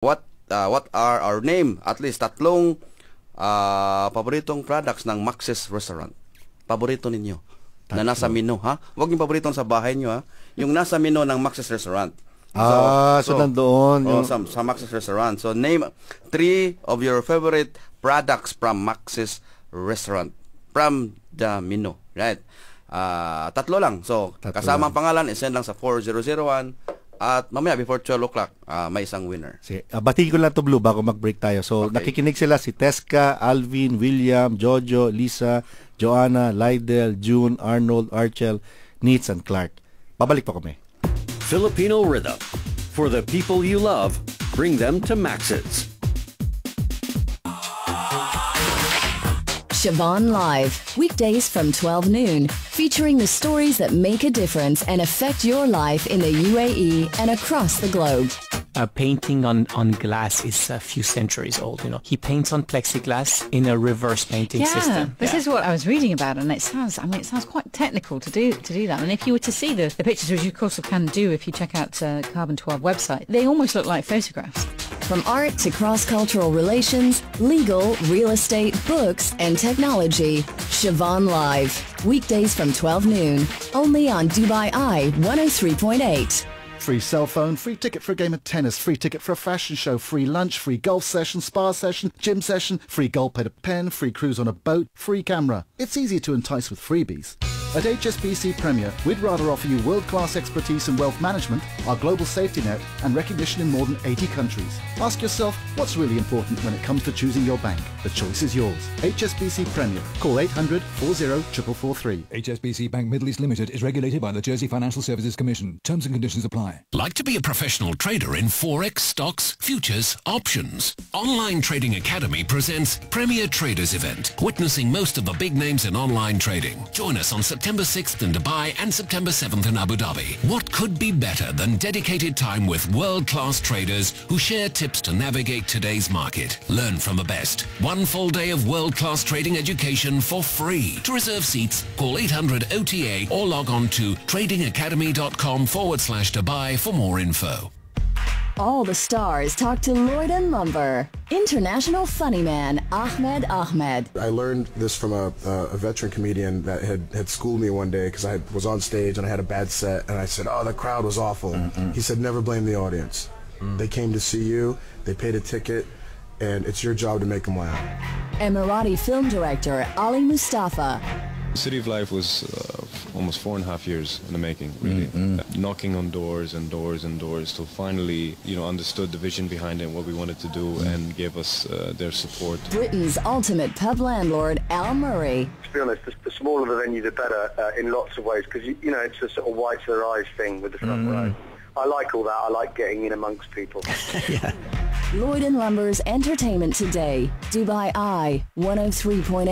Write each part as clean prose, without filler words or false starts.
what are our name? At least tatlong paboritong products ng Max's Restaurant. Paborito ninyo na nasa menu, ha? Huwag yung paborito sa bahay nyo, ha? Yung nasa menu ng Max's Restaurant. So nandoon. Sa Max's Restaurant. So, name 3 of your favorite products from Max's Restaurant. From the menu. Right? Tatlo lang. So, kasama ang pangalan, isend lang sa 4001. At mamaya, before 12 o'clock, may isang winner. Sige, batiin ko lang to Blue bago mag-break tayo. So, nakikinig sila si Teska, Alvin, William, Jojo, Lisa, Joanna, Lydell, June, Arnold, Archel, Neats, and Clark. Babalik pa kami. Filipino Rhythm. For the people you love, bring them to Max's. Siobhan Live, weekdays from 12 noon, featuring the stories that make a difference and affect your life in the UAE and across the globe. A painting on glass is a few centuries old, you know. He paints on plexiglass in a reverse painting system. This is what I was reading about, and it sounds quite technical to do that. And if you were to see the pictures, which you of course can do if you check out Carbon 12 website, they almost look like photographs. From art to cross-cultural relations, legal, real estate, books, and technology, Siobhan Live, weekdays from 12 noon, only on Dubai Eye 103.8. Free cell phone, free ticket for a game of tennis, free ticket for a fashion show, free lunch, free golf session, spa session, gym session, free gold pedal pen, free cruise on a boat, free camera. It's easy to entice with freebies. At HSBC Premier, we'd rather offer you world-class expertise in wealth management, our global safety net, and recognition in more than 80 countries. Ask yourself, what's really important when it comes to choosing your bank? The choice is yours. HSBC Premier. Call 800 40 4443. HSBC Bank Middle East Limited is regulated by the Jersey Financial Services Commission. Terms and conditions apply. Like to be a professional trader in Forex, stocks, futures, options? Online Trading Academy presents Premier Traders Event, witnessing most of the big names in online trading. Join us on September 6th in Dubai and September 7th in Abu Dhabi. What could be better than dedicated time with world-class traders who share tips to navigate today's market? Learn from the best. One full day of world-class trading education for free. To reserve seats, call 800 OTA or log on to tradingacademy.com/Dubai for more info. All the stars talk to Lloyd & Lumber. International funny man, Ahmed Ahmed. I learned this from a veteran comedian that had schooled me one day because I was on stage and I had a bad set and I said, oh, the crowd was awful. He said, never blame the audience. They came to see you, they paid a ticket, and it's your job to make them laugh. Emirati film director Ali Mustafa. City of Life was almost 4.5 years in the making, really. Knocking on doors and doors and doors till finally, understood the vision behind it, what we wanted to do, and gave us their support. Britain's ultimate pub landlord, Al Murray. To be honest, the smaller the venue, the better in lots of ways, because, it's a sort of white to their eyes thing with the front row. I like all that. I like getting in amongst people. Yeah. Lloyd & Lumber's Entertainment Today, Dubai Eye 103.8.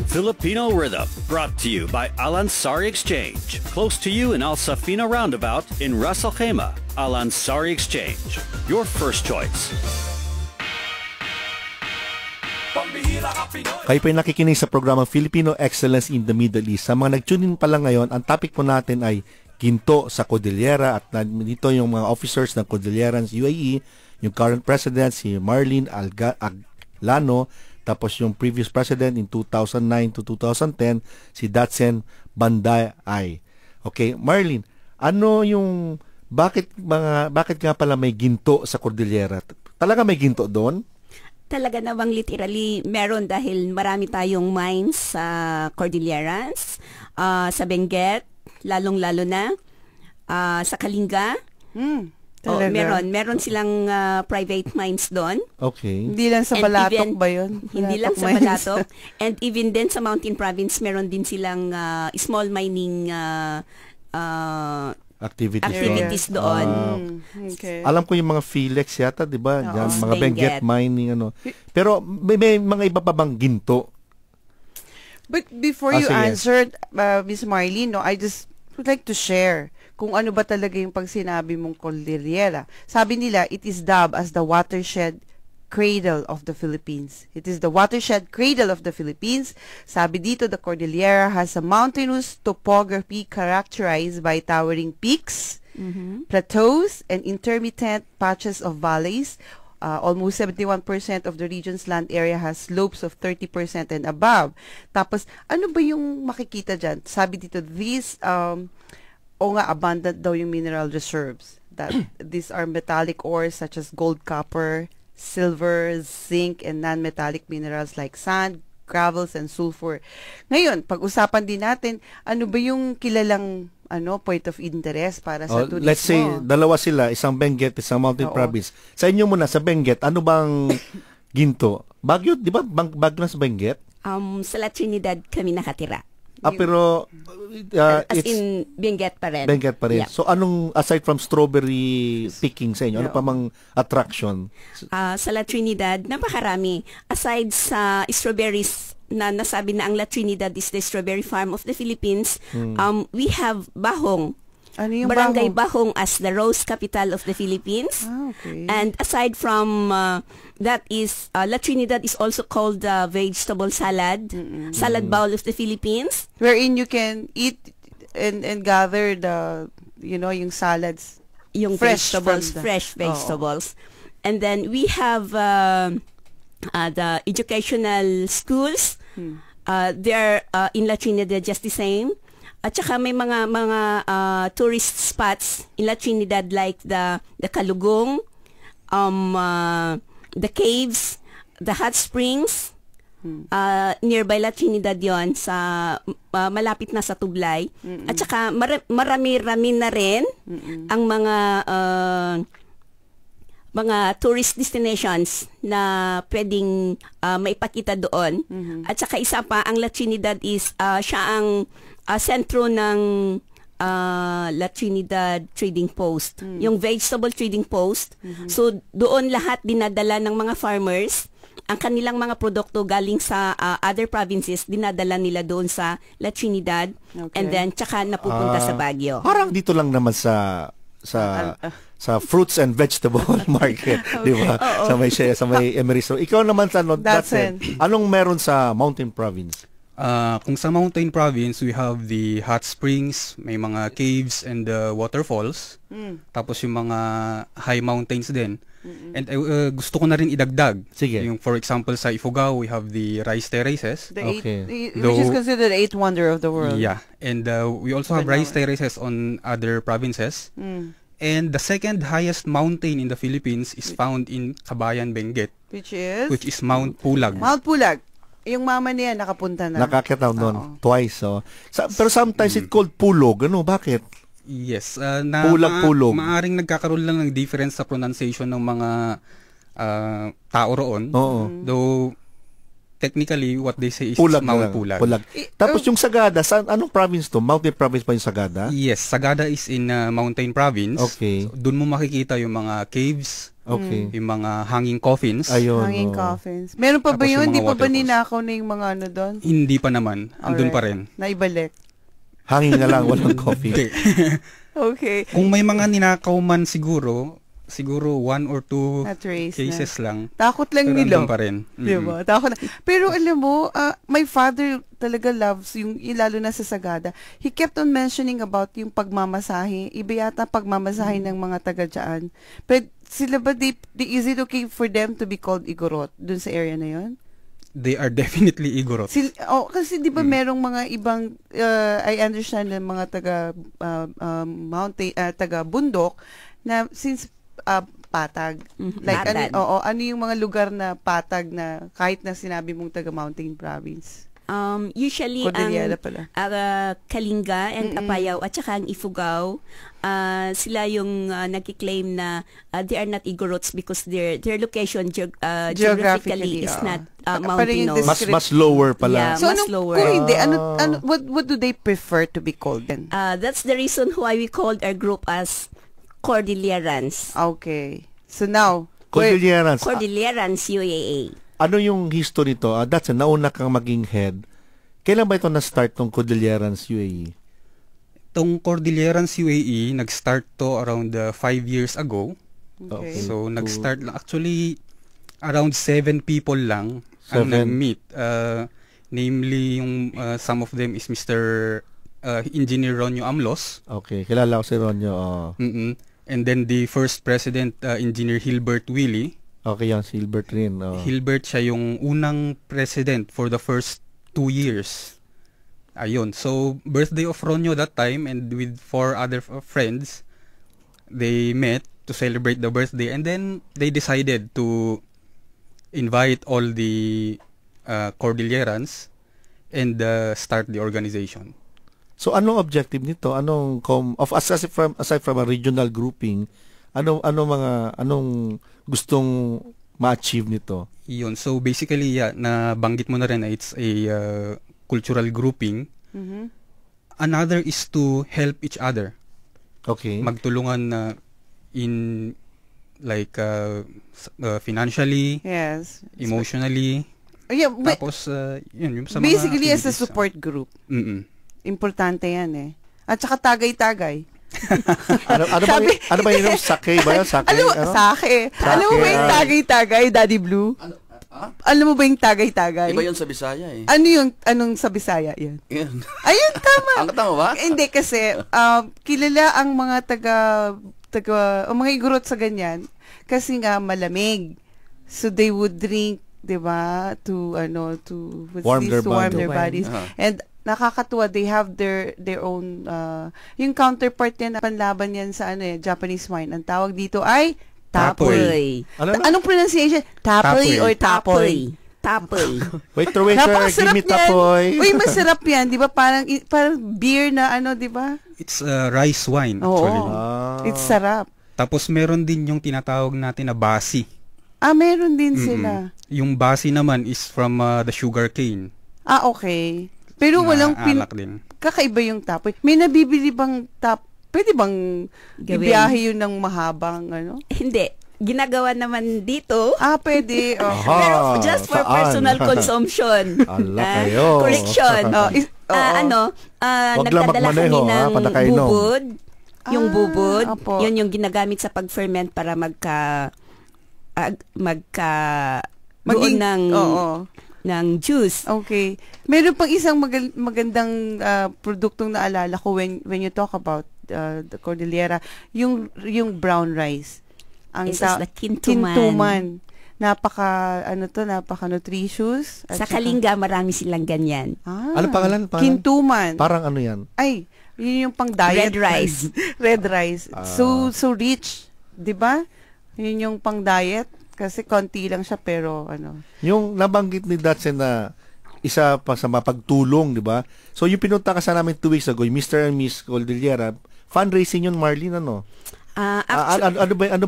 Filipino Rhythm, brought to you by Al Ansari Exchange. Close to you in Al Safina Roundabout in Ras Al Khaimah. Al Ansari Exchange, your first choice. Kayo po ay nakikinig sa programang Filipino Excellence in the Middle East. Sa mga nag-tune in pa lang ngayon, ang topic po natin ay ginto sa Cordillera, at dito yung mga officers ng Cordillerans UAE, yung current president si Marlene Aglano, tapos yung previous president in 2009 to 2010 si Datsen Banday. Okay, Marlene, ano yung bakit nga pala may ginto sa Cordillera? Talaga may ginto doon? Talaga namang literally meron, dahil marami tayong mines sa Cordilleras, sa Benguet, lalong-lalo na sa Kalinga. Meron silang private mines doon. Okay. Hindi lang sa Balatok ba yun? Hindi lang sa Balatok. And even then sa Mountain Province, meron din silang small mining activities doon. Okay. Alam ko yung mga Philex yata, di ba? Mga Benguet mining, Pero may mga iba pa bang ginto? But before you answered, Miss Marlene, I just would like to share kung ano ba talaga yung pag sinabi mong Cordillera. Sabi nila, it is dubbed as the watershed cradle of the Philippines. It is the watershed cradle of the Philippines. Sabi dito, the Cordillera has a mountainous topography characterized by towering peaks, plateaus, and intermittent patches of valleys. Almost 71% of the region's land area has slopes of 30% and above. Tapos, ano ba yung makikita dyan? Sabi dito, these, abundant daw yung mineral reserves. That these are metallic ores such as gold, copper, silver, zinc, and non-metallic minerals like sand, gravels, and sulfur. Ngayon, pag-usapan din natin, ano ba yung kilalang point of interest para sa turismo? Let's say, dalawa sila, isang Benguet, isang Mountain Province. Sa inyo muna, sa Benguet, ano bang ginto? Baguio, di ba? Baguio na sa Benguet? Sa La Trinidad kami nakatira. Pero as in Benguet pa rin. Benguet pa rin. Yeah. So anong, aside from strawberry picking sa inyo, ano pa mang attraction? Sa La Trinidad, napakarami. Aside sa strawberries na nasabi na ang La Trinidad is the strawberry farm of the Philippines, we have Bahong. Ano yung Barangay Bahong as the rose capital of the Philippines. Okay. And aside from that is La Trinidad is also called the vegetable salad, salad bowl of the Philippines, wherein you can eat and gather the yung salads, yung fresh vegetables. And then we have the educational schools. They're in La Trinidad just the same. At saka may mga tourist spots in La Trinidad like the Kalugong, the caves, the hot springs, nearby La Trinidad yon sa malapit na sa Tublay. At saka marami-rami na rin ang mga tourist destinations na pwedeng maipakita doon. At saka isa pa, ang La Trinidad is siya ang sentro ng La Trinidad Trading Post, yung vegetable trading post. So doon lahat dinadala ng mga farmers ang kanilang mga produkto galing sa other provinces, dinadala nila doon sa La Trinidad, and then tsaka napupunta sa Baguio. Parang dito lang naman sa fruits and vegetable market, di ba? Sa may Emery's. Ikaw naman sa Datsun, anong meron sa Mountain Province? Kung sa Mountain Province, we have the hot springs, may mga caves and waterfalls. Tapos yung mga high mountains din. And gusto ko na rin idagdag. Sige. Yung for example sa Ifugao, we have the rice terraces. Which is considered the 8th wonder of the world. Yeah. And we also have rice terraces on other provinces. And the second highest mountain in the Philippines is found in Kabayan, Benguet. Which is Mount Pulag. Mount Pulag. Yung mama niya nakapunta na. Nakakita doon twice. Pero sometimes it's called Pulog. Ano? Bakit? Yes. Pulag-pulog. Maaring nagkakaroon lang ng difference sa pronunciation ng mga tao roon. Though, technically, what they say is Pulag Mount Pulag. Tapos yung Sagada, anong province to? Mountain Province pa yung Sagada? Yes. Sagada is in Mountain Province. Okay. So, doon mo makikita yung mga caves, yung mga hanging coffins. Ayun. Hanging coffins. Meron pa ba yun? Hindi pa ba ninakaw na yung mga ano doon? Hindi pa naman. Andun pa rin. Naibalik. Hanging na lang, walang coffee. Okay. Kung may mga ninakaw man siguro 1 or 2 cases lang. Takot lang pero nila. Pero pa rin. Diba? Takot na. Pero alam mo, my father talaga loves yung lalo na sa Sagada. He kept on mentioning about yung pagmamasahe. Iba yata pagmamasahe ng mga taga dyan. But sila ba, is it okay for them to be called Igorot dun sa area na yun? They are definitely Igorot. Kasi di ba merong mga ibang, I understand ng mga taga mountain, taga bundok, na since patag. Like, ano yung mga lugar na patag na kahit na sinabi mong taga Mountain Province? Usually, ang Kalinga and Apayao at saka ang Ifugao, sila yung nagkiklaim na they are not Igorots because their location geographically is not mountainous. Mas lower pala. Yeah, so mas lower. Kung hindi, what do they prefer to be called then? That's the reason why we called our group as Cordillerans. Okay. So now, Cordillerans UAA. Ano yung history nito? That's nauna kang maging head. Kailan ba ito na-start tong Cordillerans UAE? Tong Cordillerans UAE, nag-start to around 5 years ago. Okay. So, nag-start lang. Actually, around 7 people lang ang nag-meet. Namely, yung some of them is Mr. Engineer Ronyo Amlos. Okay, kilala ko si Ronyo. And then the first president, Engineer Hilbert Willie. Okay, yan, si Hilbert rin. Hilbert, siya yung unang president for the first 2 years. Ayun. So, birthday of Ronyo that time, and with 4 other friends, they met to celebrate the birthday, and then they decided to invite all the Cordillerans and start the organization. So, anong objective nito? Aside from a regional grouping, anong gustong ma-achieve nito? Yun. So, basically, nabanggit mo na rin na it's a cultural grouping. Another is to help each other. Okay. Magtulungan in like financially, yes, emotionally. Yeah, tapos yun yung sa basically mga as a support group. Importante yan eh. At saka tagay-tagay. ano ba yun? Sake ba yun? Sake? Sake. Alam mo ba yung tagay-tagay, Daddy Blue? Alam mo ba yung tagay-tagay? Iba yun sa Bisaya eh. Anong sa Bisaya yan? Yan. Ayun, tama. Ang tama ba? Hindi kasi, kilala ang mga mga igorot sa ganyan kasi nga malamig. So they would drink, 'di ba, to warm their bodies. And nakakatuwa, they have their own yung counterpart yan, panlaban yan sa Japanese wine. Ang tawag dito ay tapoy. Anong pronunciation? Tapoy or tapoy? Tapoy. Waiter, give me tapoy. Uy, masarap yan, 'di ba? Parang beer na di ba? It's rice wine actually. It's sarap. Tapos meron din yung tinatawag natin na basi. Meron din sila. Yung basi naman is from the sugar cane. Okay. Pero walang kakaiba yung tapoy. May nabibili bang pwede bang ibiyahe yun ng mahabang Hindi. Ginagawa naman dito. Pwede. Pero just for personal consumption. Correction. Nagdadala kami ng bubod. Yung bubod, yun yung ginagamit sa pag-ferment para magkaroon ng juice. Okay. Meron pang isang magandang produktong naalala ko when you talk about the Cordillera, yung brown rice. Ang kintuman. Napaka nutritious. Sa Kalinga, marami silang ganyan. Ano pangalan? Kintuman. Parang ano yan? Ay, yun yung pang diet. Red rice. Red rice. So rich. 'Di ba? Yun yung pang diet. Kasi konti lang siya pero Yung nabanggit ni Datsen na isa pa sa mapagtulong, 'di ba? So yung pinunta ka sa namin 2 weeks ago, yung Mr. and Miss Cordillera, fundraising yun, Marlene, ano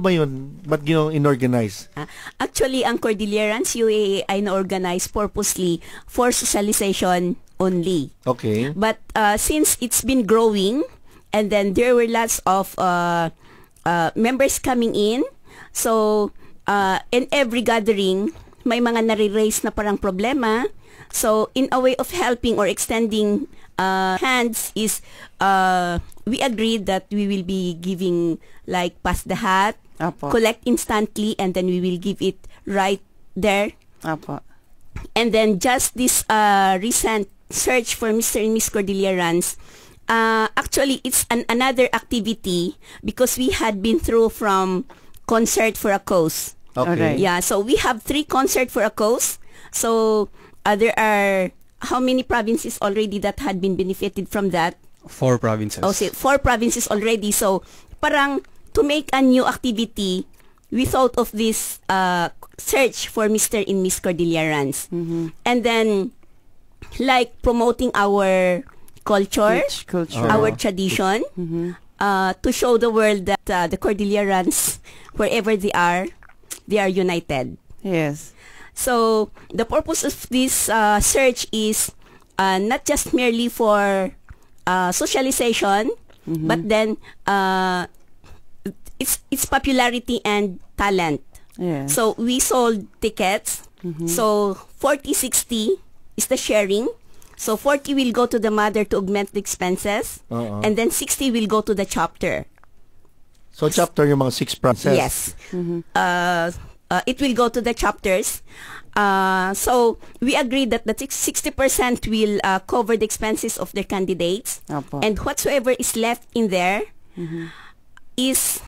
ba yun? Ba't yun inorganize? Actually, ang Cordillerans UAA ay na-organize purposely for socialization only. Okay. But since it's been growing, and then there were lots of members coming in, so in every gathering, may mga nare-raise na parang problema. So, in a way of helping or extending hands is we agreed that we will be giving like pass the hat, collect instantly, and then we will give it right there. And then just this recent search for Mr. and Miss Cordillerans, actually it's another activity because we had been through from Concert for a Cause. Okay. Yeah, so we have 3 Concert for a Cause. So there are how many provinces already that had been benefited from that? 4 provinces. Okay, 4 provinces already. So parang to make a new activity, we thought of this search for Mr. and Miss Cordillerans. And then like promoting our culture. Our tradition, to show the world that the Cordillerans, wherever they are united. Yes. So the purpose of this search is not just merely for socialization, but then its popularity and talent. Yes. So we sold tickets. So 40-60 is the sharing. So 40 will go to the mother to augment the expenses, and then 60 will go to the chapter. So chapter yung mga 6 provinces. Yes. it will go to the chapters. So we agreed that the 60% will cover the expenses of their candidates, and whatsoever is left in there is